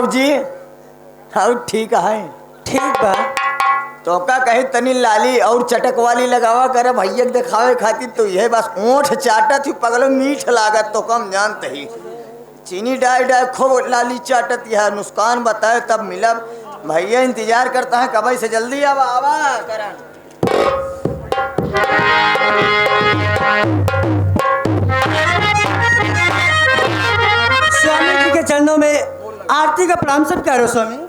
बाबूजी और ठीक है। ठीक बा। तो का कहे तनी लाली और चटक वाली लगावा करे भैया के दिखावे खातिर, तो यह बस ओंठ चाटत ही पगलो मीठ लागत तो कम जानते ही। चीनी डाल डाल खूब लाली चाटत यह नुकसान बताए तब मिलब। भैया इंतजार करता है कब से जल्दी आवा आवा करन। स्वामी जी के चरणों में आरती का प्रणाम सब करो स्वामी।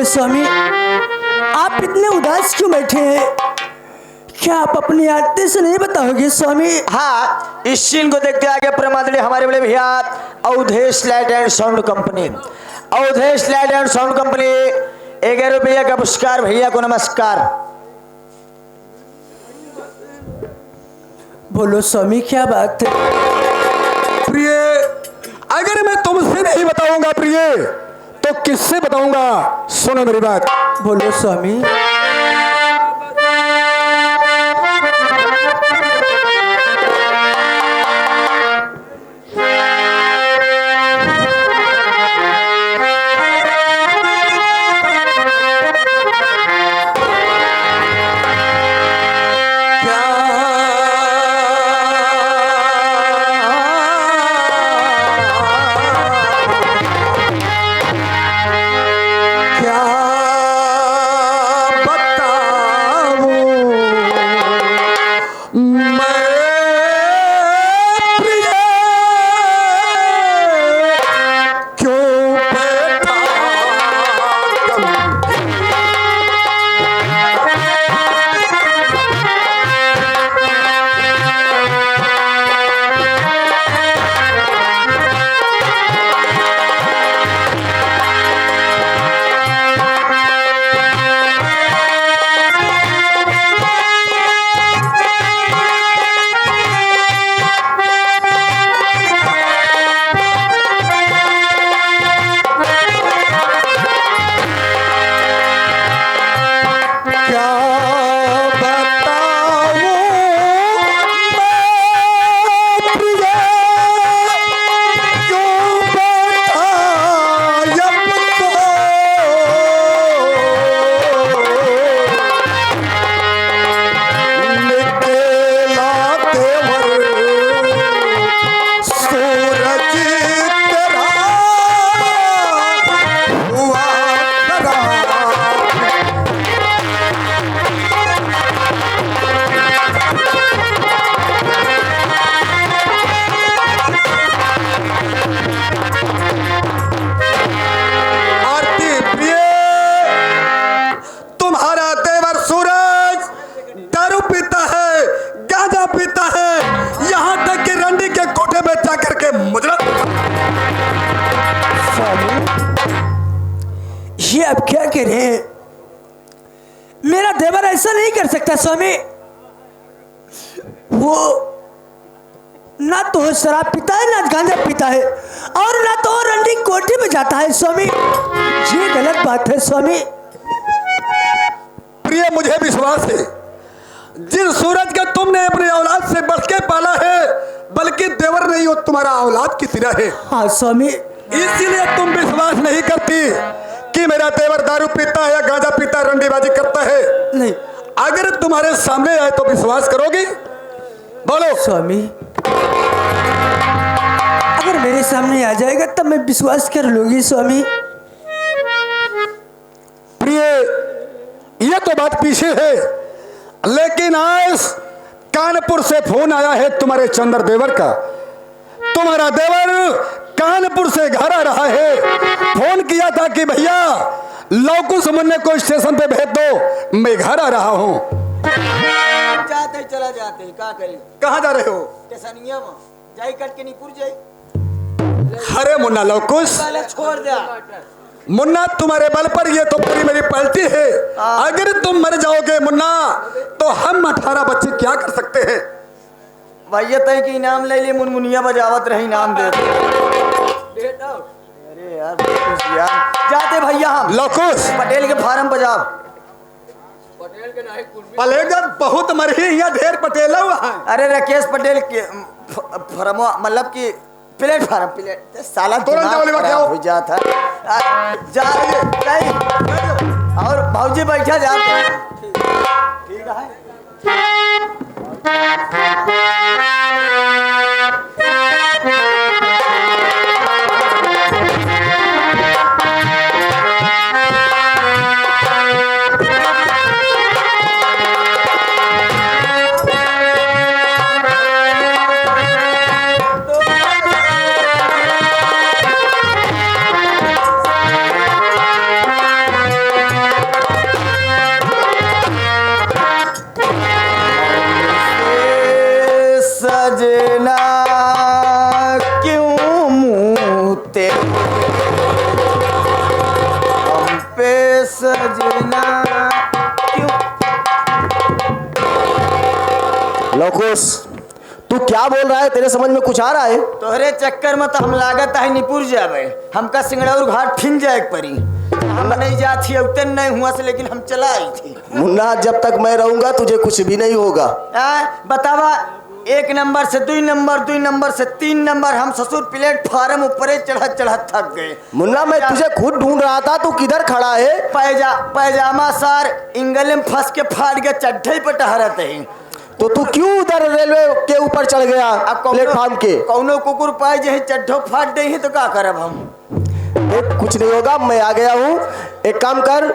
स्वामी आप इतने उदास क्यों बैठे हैं? क्या आप अपनी आरती से नहीं बताओगे स्वामी? हाँ, इस सीन को देखते आगे प्रमादनीय हमारे बड़े भैया Awadhesh light and sound company, Awadhesh light and sound company 11 रुपया का पुरस्कार। भैया को नमस्कार। बोलो स्वामी क्या बात है? प्रिय, अगर मैं तुमसे नहीं बताऊंगा प्रिय तो किससे बताऊंगा? सुनो मेरी बात। बोलो स्वामी। लगता है स्वामी वो ना तो शराब पीता है ना गांजा पीता है और ना तो रंडी कोठी में जाता है स्वामी। ये गलत बात है स्वामी। प्रिय, मुझे विश्वास है जिस सूरज का तुमने अपने औलाद से बढ़ के पाला है, बल्कि देवर नहीं हो, तुम्हारा औलाद की तरह है। हाँ स्वामी। इसीलिए तुम विश्वास नहीं करती कि मेरा देवर दारू पीता है या गांजा पीता, रंडीबाजी करता है। नहीं अगर तुम्हारे सामने आए तो विश्वास करोगी? बोलो स्वामी, अगर मेरे सामने आ जाएगा तब मैं विश्वास कर लूंगी स्वामी। प्रिय, ये तो बात पीछे है, लेकिन आज कानपुर से फोन आया है तुम्हारे चंद्र देवर का। तुम्हारा देवर कानपुर से घर आ रहा है। फोन किया था कि भैया लौकुश मुन्ने को स्टेशन पे भेज दो, मैं घर आ रहा हूँ। जाते चला जाते क्या करें? कहाँ जा रहे हो? टेसनिया में जाई कट के नीपुर जाई। अरे मुन्ना लौकुश, पहले छोड़ दिया। मुन्ना तुम्हारे बल पर ये तो पूरी मेरी पलटी है। अगर तुम मर जाओगे मुन्ना तो हम 18 बच्चे क्या कर सकते हैं? भैया तय की इनाम ले लिए, मुनमुनिया बजावत रही इनाम दे। अरे यार जाते भैया हम लौकुश, पटेल के फार्म बजाओ। पलेगा बहुत मरही, यहाँ ढेर पटेल हुआ है। अरे राकेश पटेल के फर्म मतलब कि प्लेटफार्म प्लेट साला तुरंत वाली बात हो जाता जा नहीं और भौजी बैठा जाते ठीक है। सजना क्यों मुँह ते हम पे सजना क्यों। लौकुश, तू क्या बोल रहा है? तेरे समझ में कुछ आ रहा है? तोहरे चक्कर में तो हम लागत है निपुर जावे, हमका सिंगड़ौर घाट फिन जाए परी। हम नहीं जाती उतन नहीं हुआ से, लेकिन हम चला आई थी। मुन्ना, जब तक मैं रहूंगा तुझे कुछ भी नहीं होगा। बतावा, 1 नंबर से 2 नंबर, 2 नंबर से 3 नंबर, हम ससुर प्लेटफार्म ऊपर चढ़त चढ़त थक गए। मुन्ना, मैं तुझे खुद ढूंढ रहा था, तू किधर खड़ा है? पैजामा सार इंगल में फंस के फाड़ के चड्ढे पे टहरत है। तो तू क्यों उधर रेलवे के ऊपर चढ़ गया प्लेटफार्म के? कौनो कुकुर पाए जही चड्ढो फाड़ दे तो क्या करब हम? कुछ नहीं होगा, मैं आ गया हूँ। एक काम कर,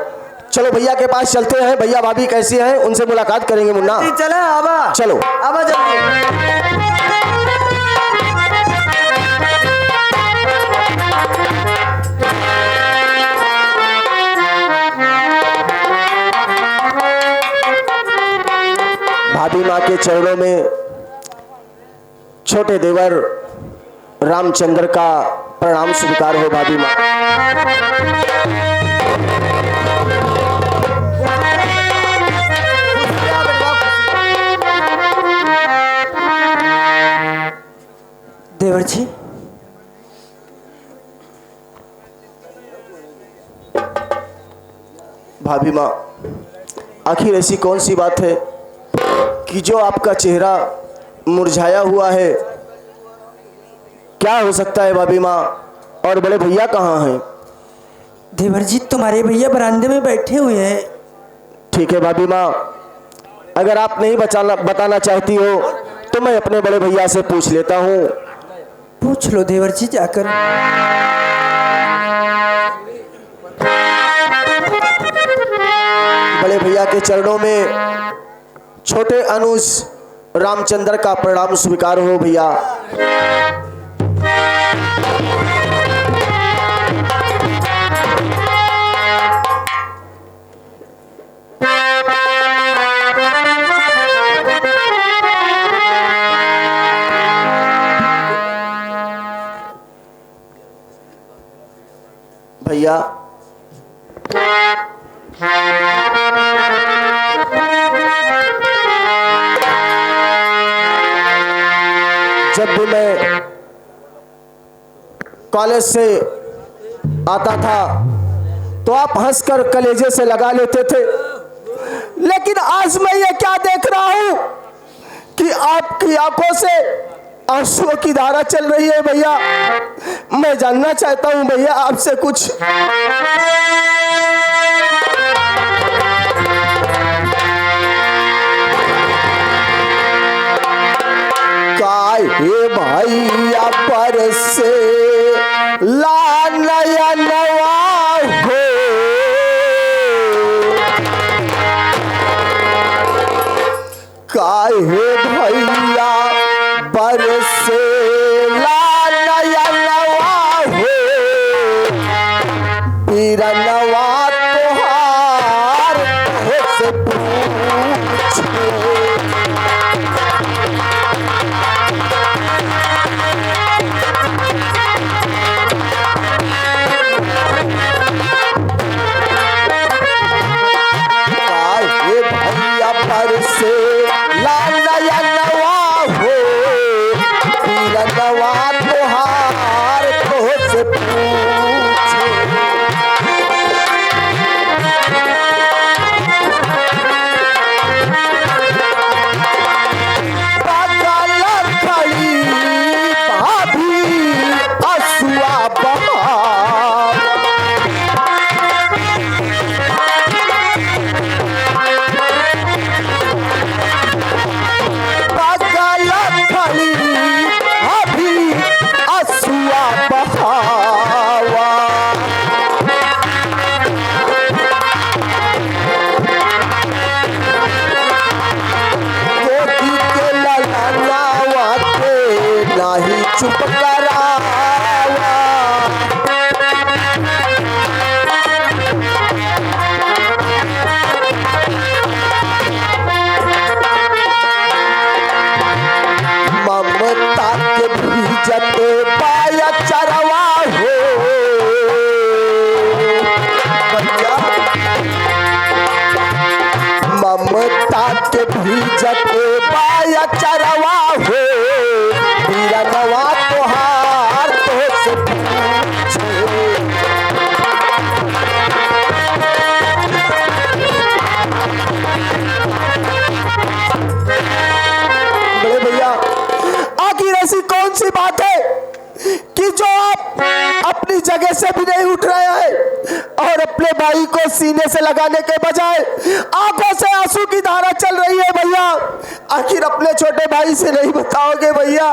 चलो भैया के पास चलते हैं। भैया भाभी कैसे हैं, उनसे मुलाकात करेंगे। मुन्ना चले, आवा चलो, आवा जल्दी। भाभी माँ के चरणों में छोटे देवर रामचंद्र का प्रणाम स्वीकार हो। भाभी माँ, देवर जी, भाभी माँ, आखिर ऐसी कौन सी बात है कि जो आपका चेहरा मुरझाया हुआ है? क्या हो सकता है भाभी माँ? और बड़े भैया कहाँ हैं? देवर जी, तुम्हारे भैया बरामदे में बैठे हुए हैं। ठीक है भाभी माँ, अगर आप नहीं बताना चाहती हो तो मैं अपने बड़े भैया से पूछ लेता हूँ। पूछ लो देवर जी जाकर। बड़े भैया के चरणों में छोटे अनुज रामचंद्र का प्रणाम स्वीकार हो। भैया, भैया भी मैं कॉलेज से आता था तो आप हंसकर कलेजे से लगा लेते थे, लेकिन आज मैं ये क्या देख रहा हूं कि आपकी आंखों से आंसुओं की धारा चल रही है। भैया मैं जानना चाहता हूं भैया आपसे कुछ। काहे भैया पर से ला नया नवा हो, काहे भैया पर से ला नया नवा हो, पीरा नवा तोहार से पूछे। से ला नया नवा हो, पीला नवा तोहार तो से पूछे। पागल खड़ी भाभी असुआ बहार, चुप करावा। ममता के भीजत पाया चरवा हो, ममता के भीजत पाया चरवा हो, पीरा नवा तोहार तो से पूछे। बड़े भैया आखिर ऐसी कौन सी बात है कि जो आप अपनी जगह से भी नहीं उठ रहे हैं और अपने भाई को सीने से लगाने के बजाय आंखों से आंसू की धारा चल रही है। भैया आखिर अपने छोटे भाई से नहीं बताओगे भैया?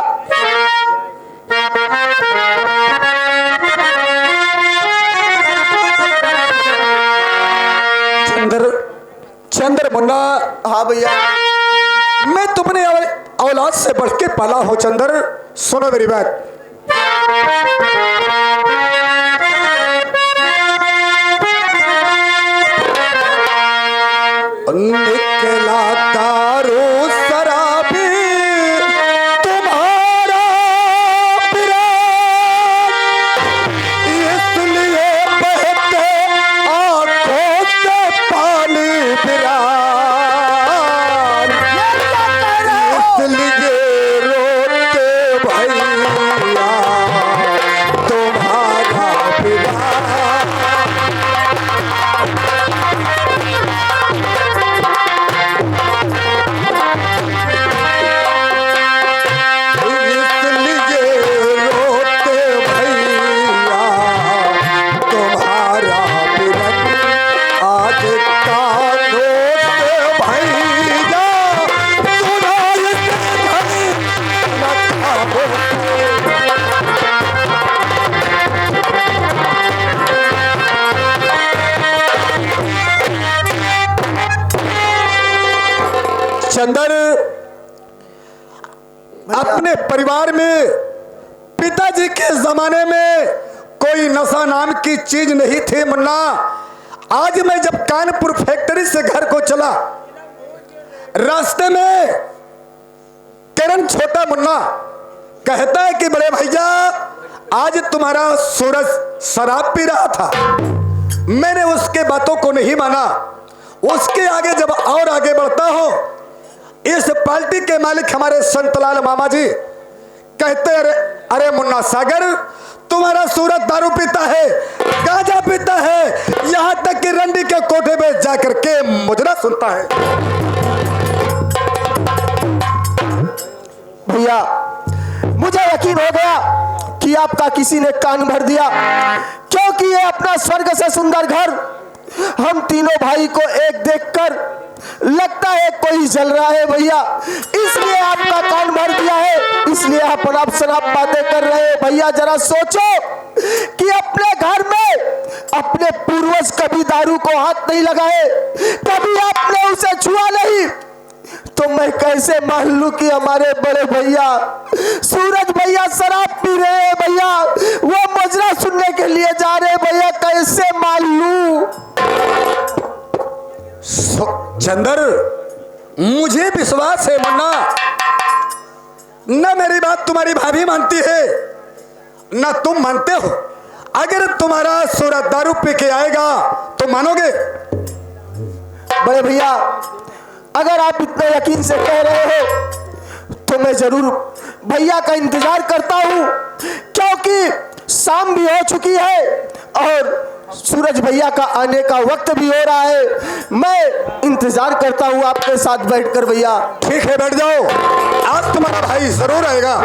चंद्र मुन्ना। हाँ भैया। मैं तुमने औलाद से बढ़ के पाला हो चंद्र। सुनो मेरी बात। निकला तारो शराबी तुम्हारा पिरान, इसलिए बहते आंखों से पानी पिरान, इसलिए रोते भैया तुम्हारा पिरान। चंदर अपने परिवार में पिताजी के जमाने में कोई नशा नाम की चीज नहीं थी मुन्ना। आज मैं जब कानपुर फैक्ट्री से घर को चला, रास्ते में किरण छोटा मुन्ना कहता है कि बड़े भैया आज तुम्हारा सूरज शराब पी रहा था। मैंने उसके बातों को नहीं माना। उसके आगे जब और आगे बढ़ता हूं, इस पार्टी के मालिक हमारे संतलाल मामा जी कहते अरे अरे मुन्ना सागर, तुम्हारा सूरत दारू पीता है, गांजा पीता है, यहाँ तक कि रंडी के कोठे पे जाकर के मुजरा सुनता है। भैया मुझे यकीन हो गया कि आपका किसी ने कान भर दिया, क्योंकि ये अपना स्वर्ग से सुंदर घर हम तीनों भाई को एक देखकर लगता है कोई जल रहा है भैया, इसलिए आपका कान भर दिया है, इसलिए आप अनाप शनाप बातें कर रहे हैं। भैया जरा सोचो कि अपने घर में अपने पूर्वज कभी दारू को हाथ नहीं लगाए, कभी आपने उसे छुआ नहीं, तो मैं कैसे मान लूं कि हमारे बड़े भैया सूरज भैया शराब पी रहे हैं, भैया वो मुजरा सुनने के लिए जा रहे हैं, भैया कैसे मान लूं? चंदर, मुझे विश्वास है मुन्ना, न मेरी बात तुम्हारी भाभी मानती है न तुम मानते हो। अगर तुम्हारा सूरत दारू पी के आएगा तो मानोगे? बड़े भैया अगर आप इतने यकीन से कह रहे हो तो मैं जरूर भैया का इंतजार करता हूं, क्योंकि शाम भी हो चुकी है और सूरज भैया का आने का वक्त भी हो रहा है। मैं इंतजार करता हूं आपके साथ बैठकर भैया। ठीक है, बैठ जाओ, आज तुम्हारा भाई जरूर आएगा।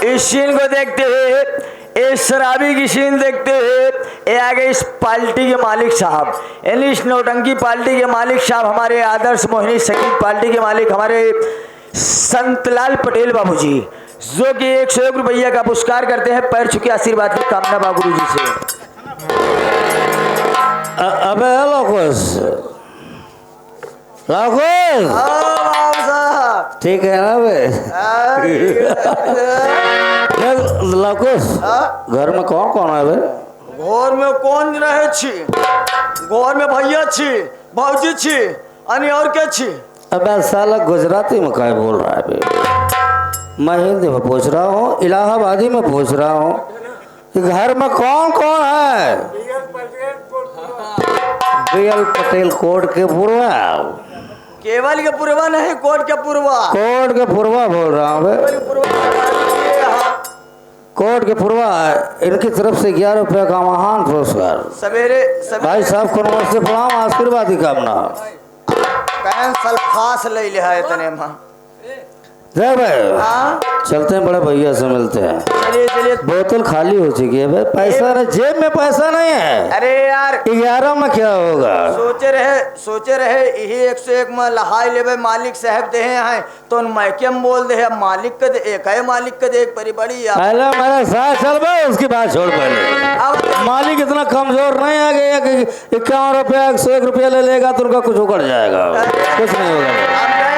इस सीन को देखते हुए, इस शराबी की सीन देखते हुए, ये आगे इस पार्टी के मालिक साहब, यानी इस नौटंकी पार्टी के मालिक साहब, हमारे आदर्श मोहिनी संगीत पार्टी के मालिक हमारे संतलाल पटेल बाबूजी, जो कि 101 रुपया का पुरस्कार करते हैं। पैर छुके आशीर्वाद की कामना बाबू जी से। अबे लाखोस ठीक है ना बे? लाखोस घर में कौन कौन है बे? घर में कौन रहे छी? घर में भैया छी, भौजी छी, अनि और क्या छी? अबे साला गुजराती में क्या बोल रहा है बे? मैं हिंदी में पूछ रहा हूँ, इलाहाबादी में पूछ रहा हूँ। घर में कौन कौन है? बीएल पटेल कोट के पूर्वा। केवल के पूर्वा नहीं, कोट के पूर्वा। कोट के पूर्वा बोल रहा हूँ बे। कोट के पूर्वा इनकी तरफ से 11 रुपये का महान पुरस्कार। सवेरे भाई साहब को नमस्ते प्रणाम, आशीर्वाद की कामना। कैंसल फास ले लिया है इतने माँ। जय भाई चलते हैं, बड़े भैया से मिलते हैं। चलिए चलिए। बोतल खाली हो चुकी है भाई, पैसा नहीं, जेब में पैसा नहीं है। अरे यार 11 में क्या होगा? सोचे रहे यही 101 में लहाई लेवे मालिक साहब दे हैं, तो मायके में बोल दे मालिक का दे, एक है मालिक का दे, एक परी बड़ी पहले मेरे साथ चल भाई, उसकी बात छोड़। पहले मालिक इतना कमजोर नहीं आ गया कि 51 रुपया 101 रुपया ले लेगा तो उनका कुछ उकड़ जाएगा, कुछ नहीं होगा।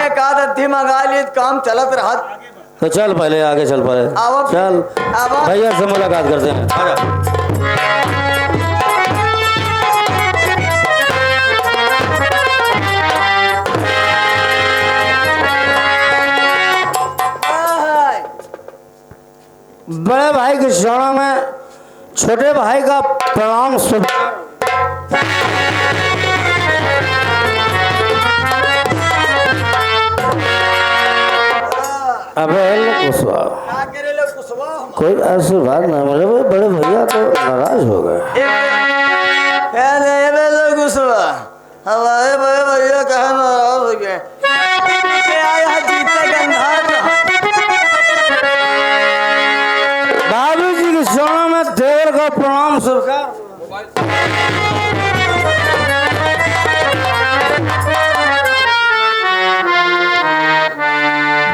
एकादधी मंगा ली, काम चलत रहा। तो चल पहले आगे चल, पहले चल भैया से मुलाकात करते हैं। बड़े भाई के चरणों में छोटे भाई का प्रणाम। अबे कुशवा क्या करे लो कुशवा हम कोई आशीर्वाद ना मिले भाई, बड़े भैया तो नाराज हो गए। क्या नहीं बे लो कुशवा हमारे बड़े भैया कहाँ नाराज हो गए क्या यहाँ जीता गंधा बाबू जी के चरणों में देवर का प्रणाम स्वीकार।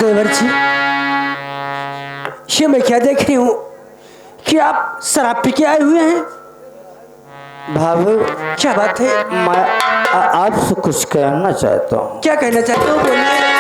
देवर जी, ये मैं क्या देख रही हूँ कि आप शराब पी के आए हुए हैं? भाभी क्या बात है? मैं आपसे कुछ कहना चाहता हूँ। क्या कहना चाहते हो? बोलिए।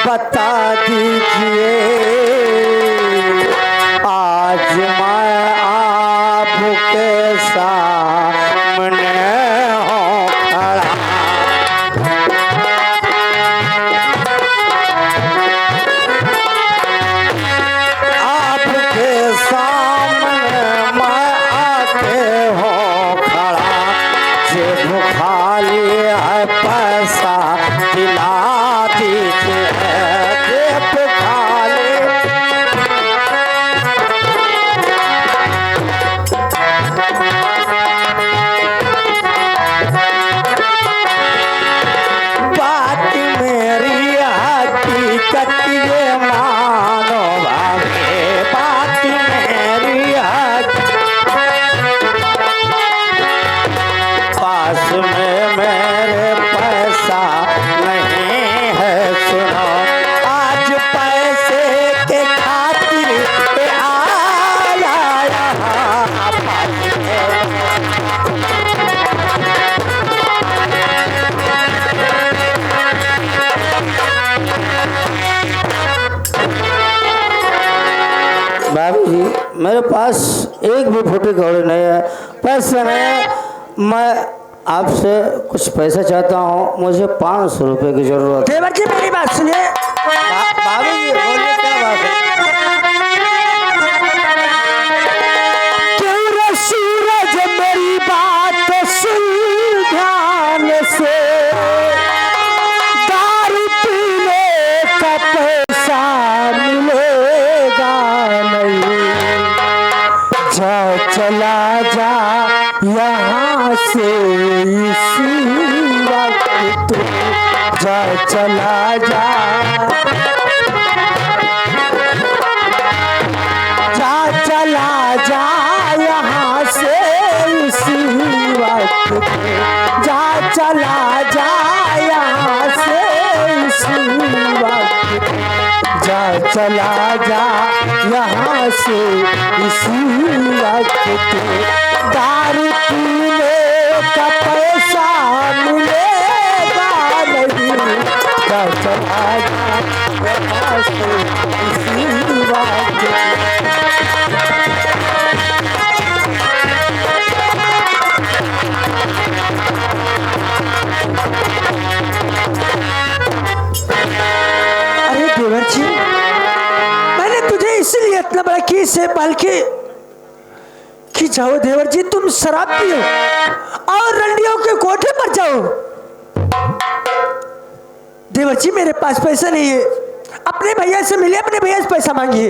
बता दीजिए आज मैं आपके सामने हूँ खड़ा। आपके सामने मैं आके हूँ खड़ा। जेब खाली है पैसा दिला दीजिए। जेब खाली बात मेरी हकीकत ये मानो भाभी। बात मेरी पास में मेरे पैसा नहीं है सुनो। आज पैसे के खातिर पे आया यहाँ पास में। बाबू जी मेरे पास एक भी फुटी कौड़ी नहीं है, पैसा नहीं है। मैं आपसे कुछ पैसा चाहता हूँ, मुझे 500 रुपये की जरूरत है। देवर जी मेरी बात सुनिए। बाबू जी बोलिए क्या बात है? क्यों रे सूरज मेरी बात सुन ध्यान से, दारू पीने का पैसा मिलेगा नहीं। जा चला जा यहाँ से इसी वक्त तू, जा चला जा। जा चला जा यहाँ से इसी वक्त पे। जा चला जा यहाँ से इसी वक्त पे। जा चला जा यहाँ से इसी वक्त पे। दारू पीने का पैसा मिलेगा नहीं। जा चला जा यहाँ से इसी वक्त पे। अरे देवर जी, मैंने तुझे इसलिए इतना बड़ा केस है बल्कि कि जाओ देवर जी, तुम शराब पियो और रंडियों के कोठे पर जाओ। देवर जी मेरे पास पैसा नहीं है, अपने भैया से मिले, अपने भैया से पैसा मांगिए।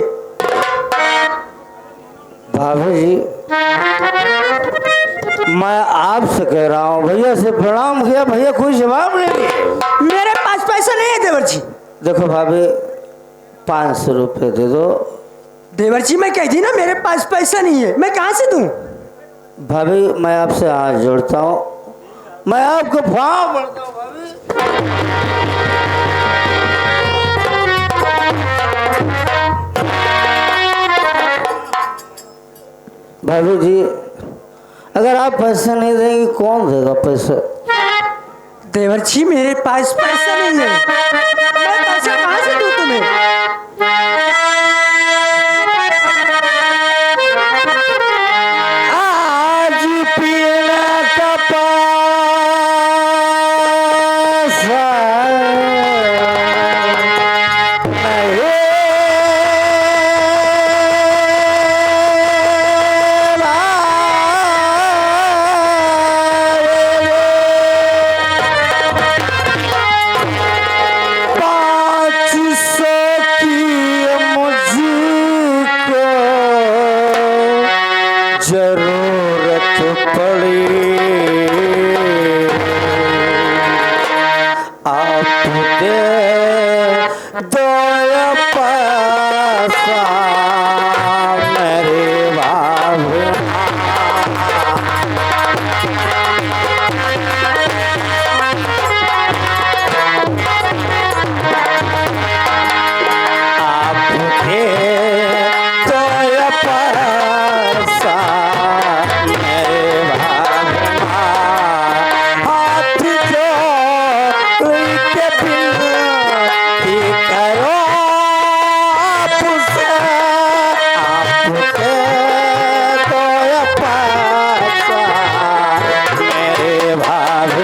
बाबू जी मैं आपसे कह रहा हूँ, भैया से प्रणाम किया, भैया कोई जवाब नहीं दिया। मेरे पास पैसा नहीं है देवर जी। देखो भाभी 500 रुपये दे दो। देवर जी मैं कह दी ना मेरे पास पैसा नहीं है, मैं कहाँ से दूं? भाभी मैं आपसे हाथ जोड़ता हूँ, मैं आपको भाव पड़ता हूँ भाभी। भाभी जी अगर आप पैसा नहीं देंगे कौन देगा पैसा? देवर जी मेरे पास पैसा नहीं है, मैं पैसा कहाँ से दूं तुम्हें? आज जरूरत पड़ी आपके दो पैसा मेरे बाबू आपके दो पैसा मेरे बाबू हाथ जोड़ के बिनती करो आपसे आपके दो पैसा मेरे बाबू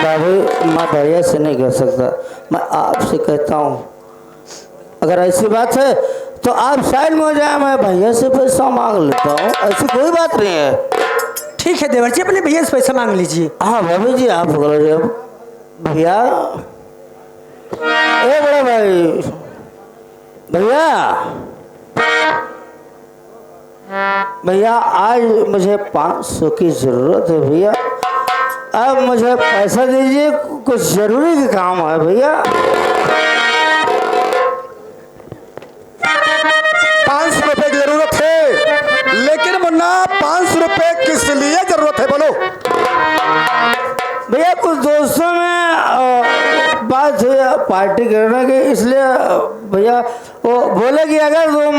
बाबू मैं भैया से नहीं कह सकता, मैं आपसे कहता हूँ अगर ऐसी बात है तो आप साइड में हो जाए, मैं भैया से पैसा मांग लेता हूँ, ऐसी कोई बात नहीं है। ठीक है देवर जी, अपने भैया से पैसा मांग लीजिए। हाँ भाभी जी आप बोल रहे हो भैया, ए बड़े भाई भैया भैया आज मुझे 500 की ज़रूरत है भैया, अब मुझे पैसा दीजिए, कुछ ज़रूरी काम है भैया। 500 रुपए की जरूरत है, लेकिन मुन्ना 500 रुपए किस लिए जरूरत है बोलो? भैया कुछ दोस्तों में बात हुई पार्टी करने की, इसलिए भैया वो बोले कि अगर तुम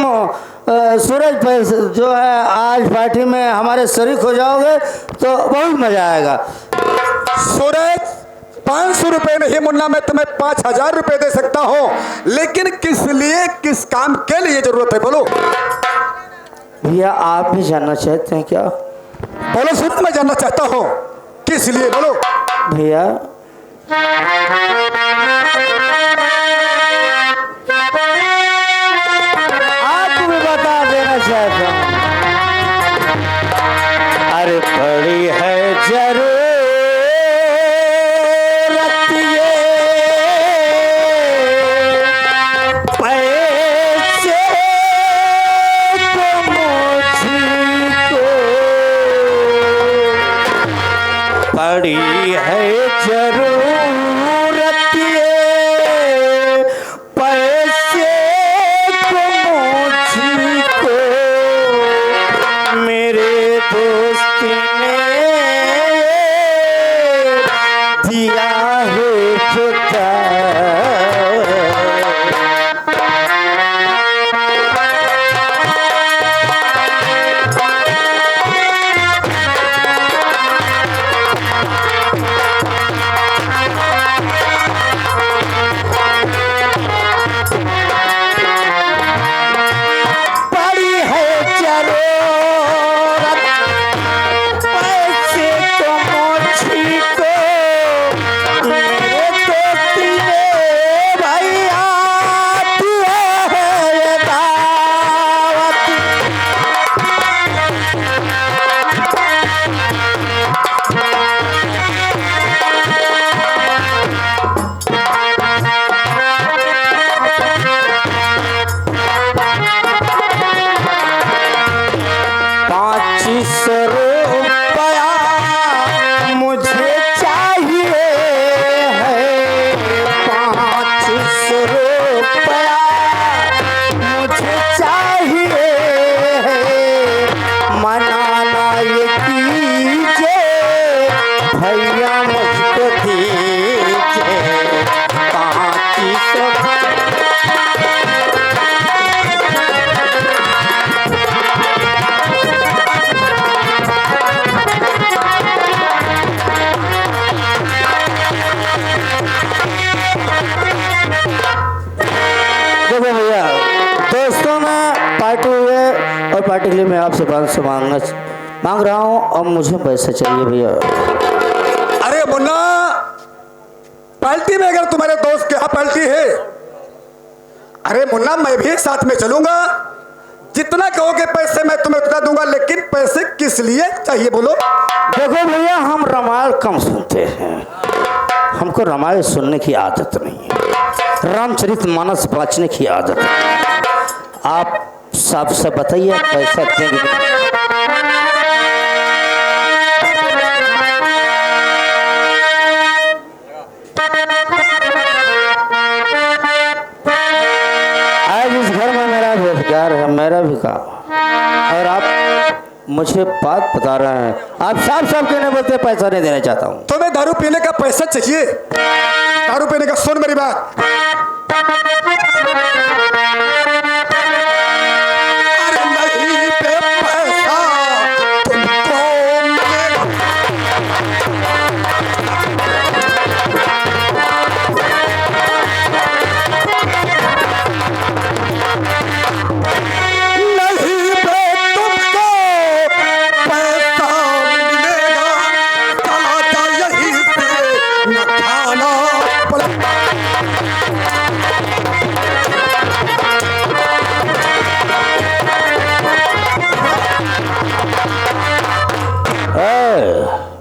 सूरज पैसे जो है आज पार्टी में हमारे शरीक हो जाओगे तो बहुत मजा आएगा। सूरज 500 रुपए नहीं मुन्ना, मैं तुम्हें 5000 रुपए दे सकता हूँ, लेकिन किस लिए, किस काम के लिए जरूरत है बोलो? भैया आप भी जानना चाहते हैं क्या? बोलो सुन, मैं जानना चाहता हूँ किस लिए बोलो। भैया आपको भी बता देना चाहता हूँ, अरे पड़ी है जरूरत ये पैसे को मुझको, पड़ी है जरूरत ये पैसे को मुझको, मेरे दोस्त ने दिया है पता। पड़ी है जरूरत पैसे को मुझको, मेरे दोस्त ने भैया दिया है ये दावत। ₹500 मुझे चाहिए है, ₹500 मुझे चाहिए है, मनाना ये कीजिए भैया मुझको दीजिए 500। देखो भैया दोस्तों में पार्टी हुई है और पार्टी के लिए मैं आपसे 500 मांग रहा हूँ और मुझे पैसा चाहिए भैया। अरे मुन्ना, पार्टी में अगर तुम्हारे दोस्त के यहाँ पार्टी है, अरे मुन्ना मैं भी साथ में चलूंगा, जितना कहोगे पैसे मैं तुम्हें उतना दूंगा, लेकिन इसलिए चाहिए, बोलो। देखो भैया, हम रामायण कम सुनते हैं, हमको रामायण सुनने की आदत नहीं है, रामचरितमानस बचने की आदत है। आप साफ से बताइए, पैसा देंगे? आज इस घर में मेरा रोजगार है, मेरा भी काम, और आप मुझे बात बता रहे हैं, आप साफ साफ क्यों नहीं बोलते पैसा नहीं देना चाहता हूँ? तुम्हें दारू पीने का पैसा चाहिए? दारू पीने का, सुन मेरी बात। अरे नहीं पे पैसा तुमको मिलेगा। नहीं पे तुमको पैसा मिलेगा, चला जा यहीं से, न खाना पड़ेगा।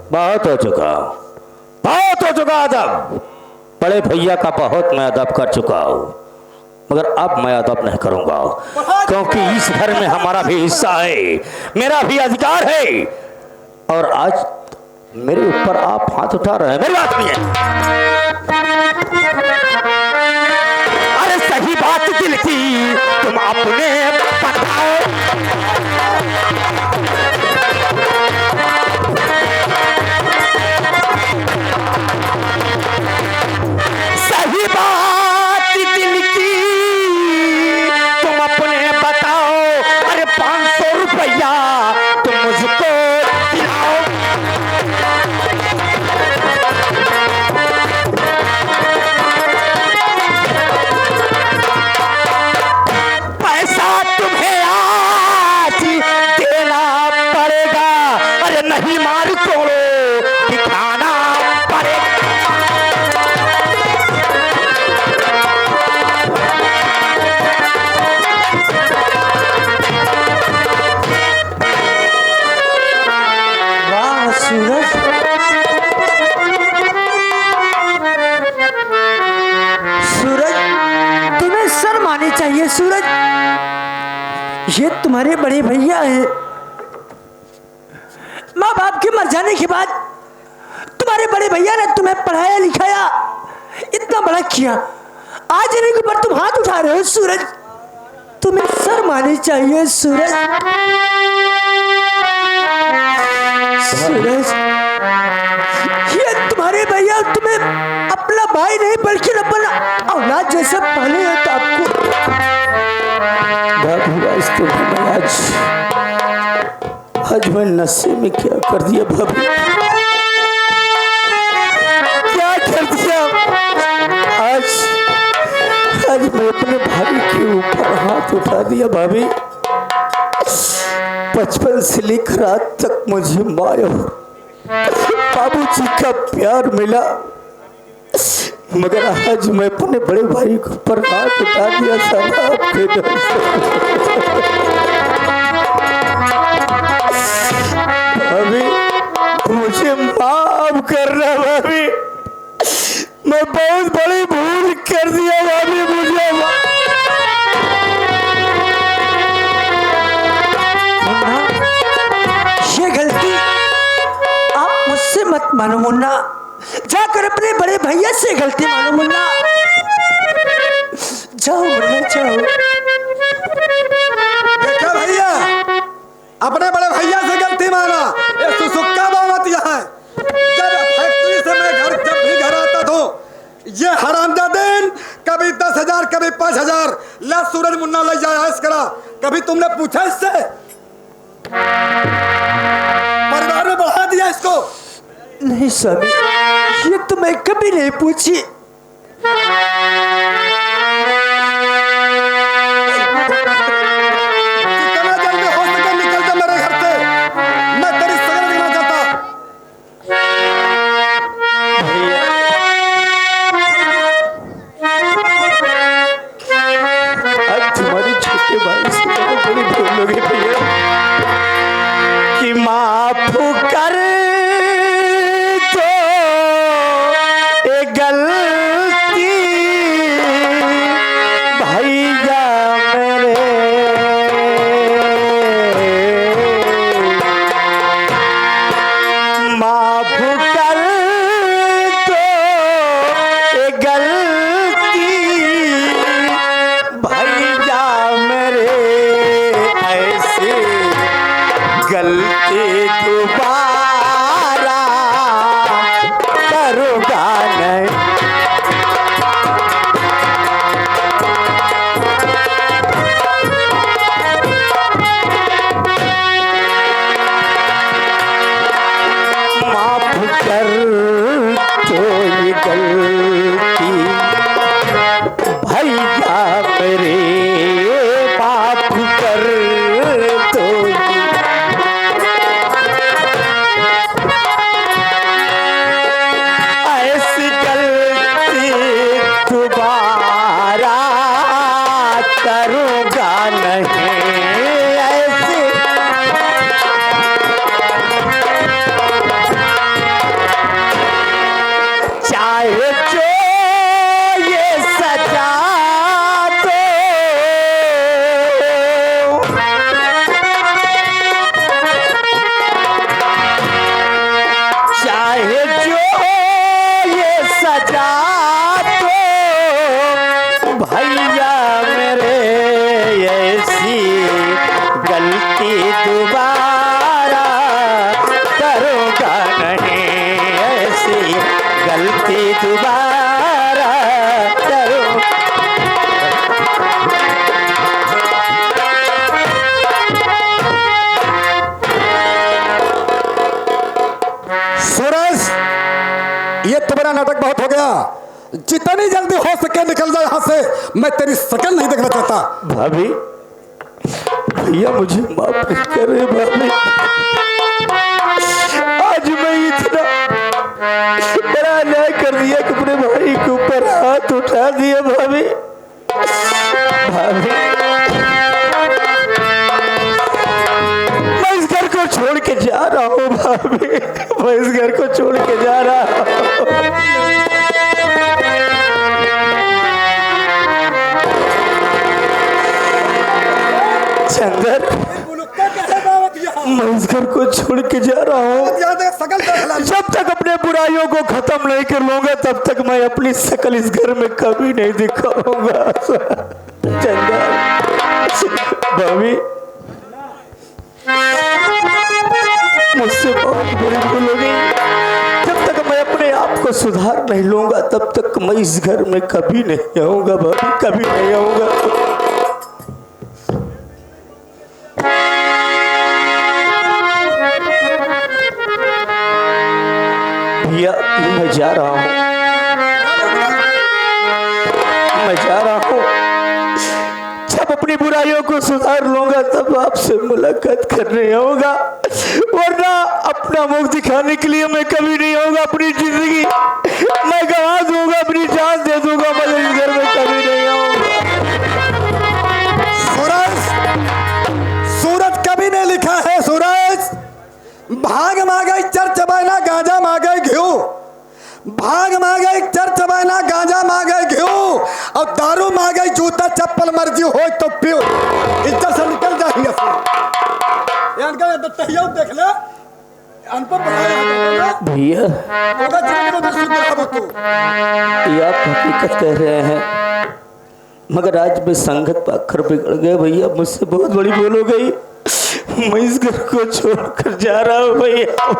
बहुत हो चुका, बहुत हो चुका अदब। बड़े भैया का बहुत मैं अदब कर चुका हूँ, मगर अब मैं अदब नहीं करूंगा, क्योंकि इस घर में हमारा भी हिस्सा है, मेरा भी अधिकार है। और आज मेरे ऊपर आप हाथ उठा रहे हैं, मेरी बात नहीं है। अरे सही बात दिल की तुम अपने बताओ। सही बात दिल की तुम अपने बताओ। अरे 500 रुपया तुम मुझको दिलाओ। पैसा तुम्हें आज देना पड़ेगा। अरे नहीं मार तोड़ो, दिखाना पड़ेगा। वाह सूरज, सूरज तुम्हें शर्म आनी चाहिए। सूरज, ये तुम्हारे बड़े भैया हैं। माँ बाप के मर जाने के बाद तुम्हारे बड़े भैया ने तुम्हें पढ़ाया लिखाया, इतना बड़ा किया, आज इन्हीं के ऊपर तुम हाथ उठा रहे हो। सूरज, तुम्हें शर्म आनी चाहिए। सूरज, सूरज, ये तुम्हारे भैया तुम्हें अपना भाई नहीं बल्कि अपना औलाद जैसा पाले हैं। तो आपको आज मैं नशे में क्या कर दिया भाभी, क्या कर दिया? आज मैं अपने भाई के ऊपर हाथ उठा दिया भाभी। बचपन से लेकर आज तक मुझे माँ और बाबूजी का प्यार मिला, मगर आज मैं अपने बड़े भाई के ऊपर हाथ उठा दिया साला आपके डर से। भाभी मुझे माफ करना भाभी, मैं बहुत बड़ी भूल कर दिया भाभी, मुझे ये गलती आप मुझसे मत मानो मुन्ना, जाकर अपने बड़े भैया से गलती मानो मुन्ना। जाओ मुन्ना जाओ। देखा भैया, अपने बड़े भैया से गलती माना, ये सुसुक्का बावत यहाँ। जब फैक्ट्री से मैं जब भी घर आता था, ये हरामजादेन कभी 10,000 कभी 5,000 ला सूरज मुन्ना ले जाया करा। कभी तुमने पूछा इससे? परिवार में बढ़ा दिया इसको? नहीं स्वामी, ये तो मैं कभी नहीं पूछी। जितना जल्दी हो सके निकल जा मेरे घर से, मैं तेरी सगर देना चाहता। आज तुम्हारी छोटे भाई से बड़ी भूल हो गई भैया कि माँ गलती दोबारा करूँगा नहीं। माफ कर तो ये गलती भैया मेरे, माफ कर तो ये। ऐसी गलती दोबारा करूँगा नहीं। ऐसी चाहे जो ये सजा दो, चाहे जो ये सजा दो भैया मेरे, ऐसी गलती दोबारा करूँगा नहीं। ऐसी गलती दोबारा करो। सूरज, ये तुम्हारा नाटक बहुत हो गया। जितनी जल्दी हो सके निकल जाओ यहाँ से, मैं तेरी शक्ल नहीं देखना चाहता। भाभी, भैया मुझे माफ करे भाभी। आज मैं इतना बड़ा अन्याय कर दिया कि अपने भाई के ऊपर हाथ उठा दिया भाभी। भाभी, मैं इस घर को छोड़ के जा रहा हूँ भाभी। मैं इस घर को छोड़ के जा रहा हूँ। चंदर, मैं इस घर को छोड़ के जा रहा हूँ। जब तक अपने बुराइयों को खत्म नहीं कर लूंगा तब तक मैं अपनी शकल इस घर में कभी नहीं दिखाऊंगा। चंदर, भाभी, मुझसे बहुत बुरी भूल हो गई। जब तक मैं अपने आप को सुधार नहीं लूंगा तब तक मैं इस घर में कभी नहीं आऊंगा भाभी, कभी नहीं आऊंगा। भैया, मैं जा रहा हूँ, मैं जा रहा हूँ। जब अपनी बुराइयों को सुधार लूंगा तब आपसे मुलाकात करने आऊंगा, वरना अपना मुख दिखाने के लिए मैं कभी नहीं आऊंगा। अपनी जिंदगी मैं गंवा दूंगा, अपनी जान दे दूंगा, मैं इस घर में कभी नहीं आऊंगा। सूरज, सूरज कभी नहीं लिखा है। सूरज, भाग मांगे चर चबाना, गांजा मांगे घियो। भाग मांगे चर चबाना, गांजा मांगे घियो, और दारू मांगे जूता चप्पल, मर्जी हो तो पियो। इज्जत से निकल जाएंगे। देख ले भैया, ये आप हकीकत कह रहे हैं, मगर आज मैं संगत पाखर बिगड़ गए भैया। मुझसे बहुत बड़ी भूल हो गई। मैं इस घर को छोड़कर जा रहा हूँ भैया।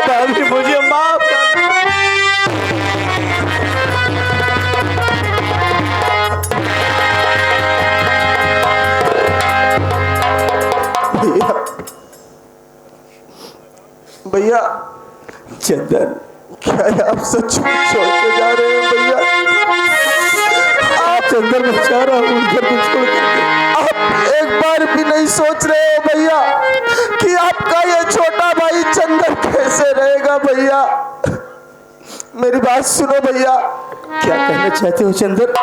भाभी, मुझे माफ कर। भैया, भैया, चंदन, क्या आप सच छोड़ के जा रहे हैं भैया? आप चंदन में जा रहा हूँ घर को छोड़ के। आप एक बार भी नहीं सोच रहे हो भैया कि आपका ये छोटा भाई चंदन कैसे रहेगा भैया? मेरी बात सुनो भैया। क्या कहना चाहते हो चंदन?